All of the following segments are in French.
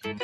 Jeune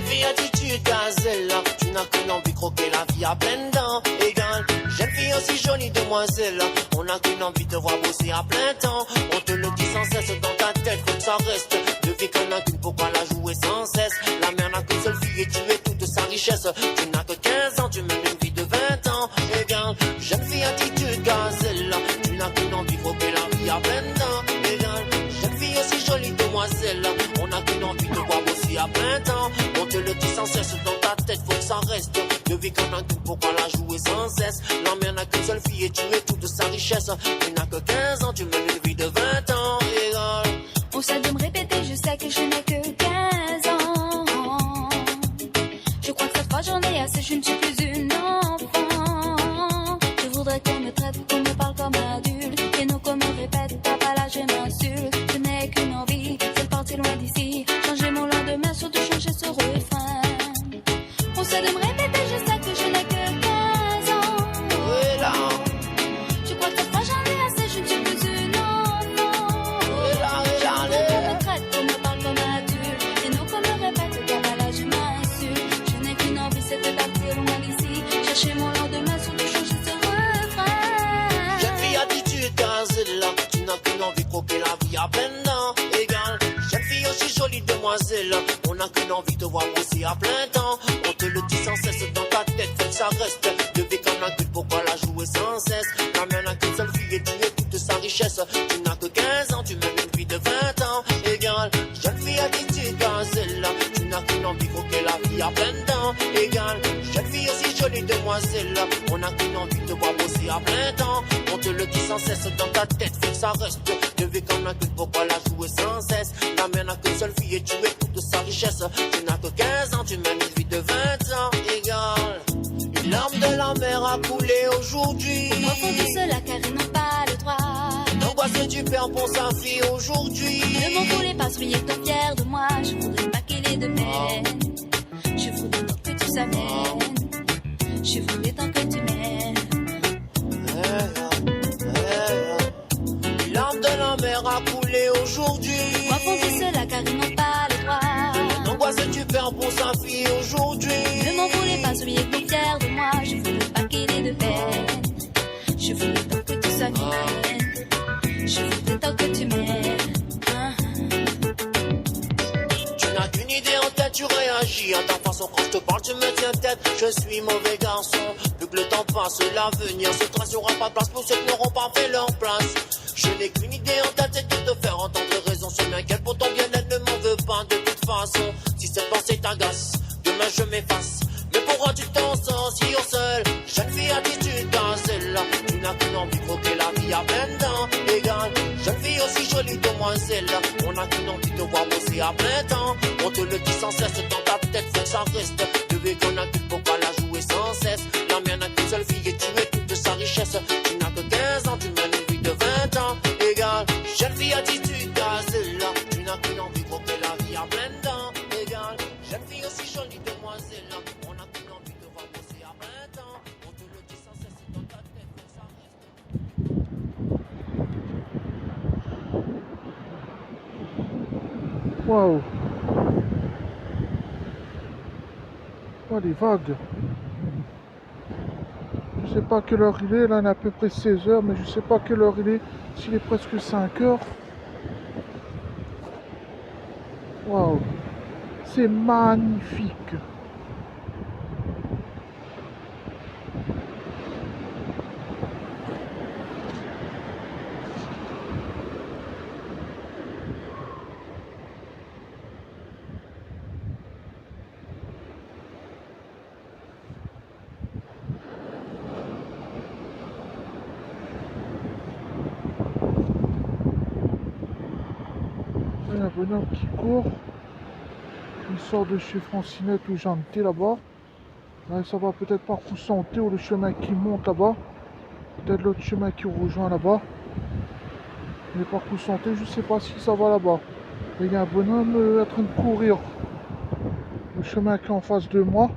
fille attitude gazelle, tu n'as qu'une envie de croquer la vie à pleines dents égales. Jeune fille aussi jolie demoiselle, on n'a qu'une envie de te voir bosser à plein temps. On te le dit sans cesse dans ta tête, faut que ça reste. De vie qu'on n'a qu'une, pourquoi la jouer sans cesse? La mère n'a qu'une seule fille et tu es toute sa richesse. Tu n'as que 15 ans, tu mènes une vie de 20 ans égale. Jeune fille attitude gazelle, tu n'as qu'une envie de croquer la vie à pleines dents égale. Jeune fille aussi jolie demoiselle, on n'a qu'une envie de te voir bosser à plein temps. On te le dit sans cesse dans ta tête, faut que ça reste. De vie qu'on a qu'une, pourquoi la jouer sans cesse? La mère n'a qu'une seule fille et tu es toute sa richesse. Tu n'as que 15 ans, tu mènes une vie de 20 ans égale. On s'est de me répéter, je sais que je n'ai que 15 ans. Je crois que cette fois j'en ai assez, je ne suis plus une enfant. Je voudrais qu'on me traite, qu'on me parle comme adulte. Et non qu'on me répète, papa là je m'insulte. Je n'ai qu'une envie, c'est de partir loin d'ici. Changer mon lendemain, surtout changer ce refrain. On s'est de me répéter, je sais que je n'ai que 15 ans. Oui, là. Je crois que cette fois j'en ai assez, je ne suis plus une enfant. Oui, là, oui, là, Je voudrais qu'on me traite, qu'on me parle comme adulte. Et non qu'on me répète, papa là je m'insulte. Je n'ai qu'une envie, c'est de partir loin d'ici. Chercher mon lendemain, surtout changer ce refrain. Jeune fille attitude gazelle, tu n'as qu'une envie de croquer la vie à pleines dents égale. Jeune fille aussi jolie demoiselle, on n'a qu'une envie de voir bosser à plein temps. On te le dit sans cesse dans ta tête, faut que ça reste. De vie qu'on a qu'une, pourquoi la jouer sans cesse? La mère n'a qu'une seule fille et tu es toute sa richesse. Tu n'as que 15 ans, tu mènes une vie de 20 ans égale. Jeune fille attitude gazelle, tu n'as qu'une envie de croquer la vie à pleines dents égale. Jeune fille aussi jolie demoiselle, on n'a qu'une envie de voir bosser à plein temps. On te le dit sans cesse dans ta tête, faut que ça reste. De vie qu'on a qu'une, pourquoi la jouer sans cesse? La mère n'a qu'une seule fille et tu es toute sa richesse. Tu n'as que 15 ans, tu mènes une vie de 20 ans égale. Une larme de la mer a coulé aujourd'hui. Moi faut de cela car ils n'ont pas le droit. L'angoisse du père pour sa fille aujourd'hui. Ne m'en voulez pas, soyez tant fiers de moi. Je voudrais pas qu'il ait de peine. Je voudrais tant que tu s'amènes. Je voudrais tant que tu m'aimes. Une larme de la mer a coulé aujourd'hui. Moi faut de cela car ils n'ont pas le droit. L'angoisse du père pour sa fille aujourd'hui. Ne m'en voulez pas, soyez tant fiers de moi. Je voudrais pas qu'il ait de peine. Je voudrais tant que tu s'amènes. Je voudrais tant que tu m'aimes. Tu n'as qu'une idée en tête, tu réagis à ta façon. Quand je te parle, tu me tiens tête. Je suis mauvais garçon. Plus que le temps passe, l'avenir se trace. Il n'y aura pas de place pour ceux qui n'auront pas fait leur place. Je n'ai qu'une idée en tête, c'est de te faire entendre raison. Je m'inquiète pour ton bien-être, ne m'en veux pas de toute façon. Si cette pensée t'agace, demain je m'efface. Mais pourquoi tu t'en sors si au seul? Jeune fille attitude gazelle, tu n'as qu'une envie de croquer la vie à plein dents égale. Jeune fille aussi jolie demoiselle, on n'a qu'une envie de voir bosser à plein temps. On te le dit sans cesse dans ta tête, faut que ça reste. De vie qu'on a qu'une, pourquoi la jouer sans cesse? La mienne n'a qu'une seule fille et tu es toute sa richesse. Tu n'as que 15 ans, tu mènes une vie de 20 ans égale. Jeune fille attitude gazelle, tu n'as qu'une envie de croquer la vie à plein dents égale. Jeune fille aussi jolie demoiselle, on n'a qu'une envie de voir bosser à plein temps. On te le dit sans cesse dans ta tête, faut que ça reste. Waouh! Oh, les vagues! Je sais pas à quelle heure il est, là il est à peu près 16 heures, mais je sais pas à quelle heure il est, s'il est presque 5 heures. Waouh! C'est magnifique! Il y a un bonhomme qui court. Il sort de chez Francinette où j'en étais là-bas. Là, ça va peut-être par Santé ou le chemin qui monte là-bas. Peut-être l'autre chemin qui rejoint là-bas. Mais par Santé, je sais pas si ça va là-bas. Il y a un bonhomme en train de courir. Le chemin qui est en face de moi.